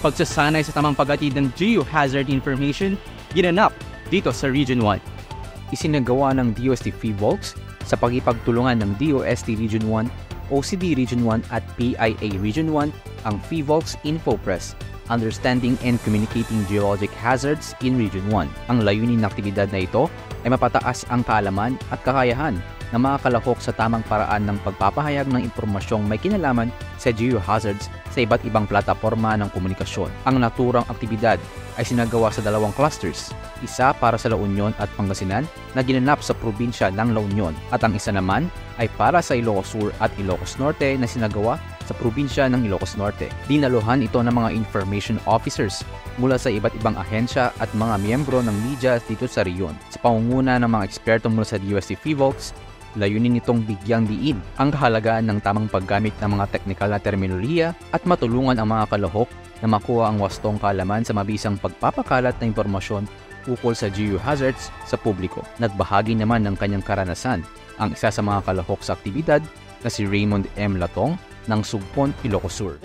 pagsasanay sa tamang paghatid ng geohazard information, ginanap dito sa Region 1. Isinagawa ng DOST FreeVolks sa pagkipagtulungan ng DOST Region 1, OCD Region 1 at PIA Region 1 ang FreeVolks InfoPress, Understanding and Communicating Geologic Hazards in Region 1. Ang layunin ng aktibidad na ito ay mapataas ang kaalaman at kakayahan ng mga kalahok sa tamang paraan ng pagpapahayag ng impormasyong may kinalaman sa geohazards sa iba't ibang plataporma ng komunikasyon. Ang naturang aktibidad ay sinagawa sa dalawang clusters, isa para sa La Union at Pangasinan na ginanap sa probinsya ng La Union at ang isa naman ay para sa Ilocos Sur at Ilocos Norte na sinagawa sa probinsya ng Ilocos Norte. Dinaluhan ito ng mga information officers mula sa iba't ibang ahensya at mga miyembro ng media dito sa rehiyon. Sa pangunguna ng mga eksperto mula sa DOST FreeVolks, layunin nitong bigyang diin ang kahalagaan ng tamang paggamit ng mga teknikal na terminolohiya at matulungan ang mga kalahok na makuha ang wastong kaalaman sa mabisang pagpapakalat ng impormasyon ukol sa geohazards sa publiko. Nagbahagi naman ng kanyang karanasan ang isa sa mga kalahok sa aktibidad na si Raymond M. Latong ng Sugpon, Ilocos Sur.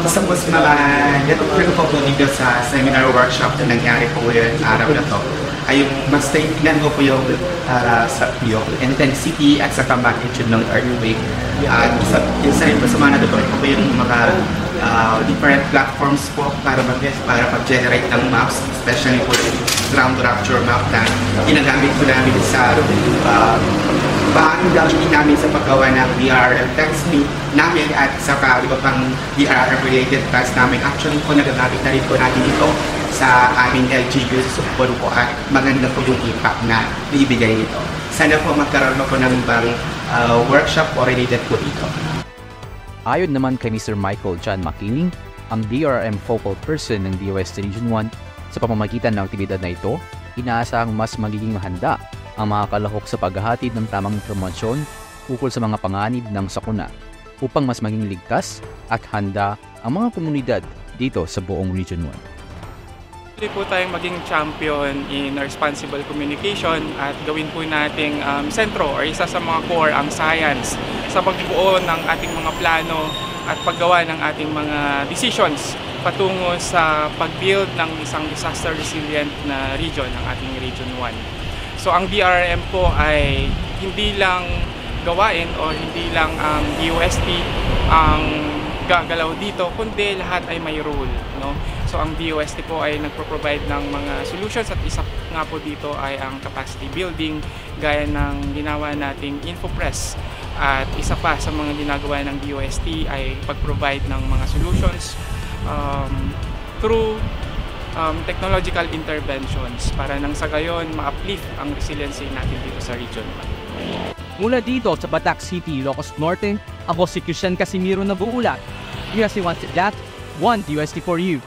Gusto ko natutunan ko po dito sa seminar workshop na nangyari po yung araw na to ay yung mas tingnan ko po yung intensity at saka magnitude ng earthquake. Isa rin po sa mga natutunan ko po yung mga different platforms po para mag-generate ng maps, especially po yung ground rupture map na ginagamit po namin sa paano gagawin namin sa paggawa ng DRM text namin at saka iba pang DRM related tasks namin. Actually po nagagamit na rin po natin ito sa aming LGU sa Sugpon po at maganda po yung impact na ibigay nito. Sana po magkaroon po ng ibang workshop o related po dito. Ayon naman kay Mr. Michael John Makiling, ang DRM focal person ng DOST Region 1, sa pamamagitan ng aktibidad na ito, inaasahang mas magiging handa ang mga kalahok sa paghahatid ng tamang impormasyon ukol sa mga panganib ng sakuna upang mas maging ligtas at handa ang mga komunidad dito sa buong Region 1. Pwede po tayong maging champion in responsible communication at gawin po nating sentro or isa sa mga core ang science sa pagbuo ng ating mga plano at paggawa ng ating mga decisions patungo sa pag-build ng isang disaster resilient na region, ng ating Region 1. So ang DRM po ay hindi lang gawain o hindi lang ang DOST ang gagalaw dito, kundi lahat ay may role, no? So ang DOST po ay nagpo-provide ng mga solutions at isa nga po dito ay ang capacity building gaya ng ginawa nating InfoPress. At isa pa sa mga ginagawa ng DOST ay pag-provide ng mga solutions through technological interventions para nang sa gayon ma-uplift ang resiliency natin dito sa Region 1. Mula dito sa Batac City, Ilocos Norte, ako si Christian Casimiro na buulat. Yes, he wants it that. 1 DOST for you.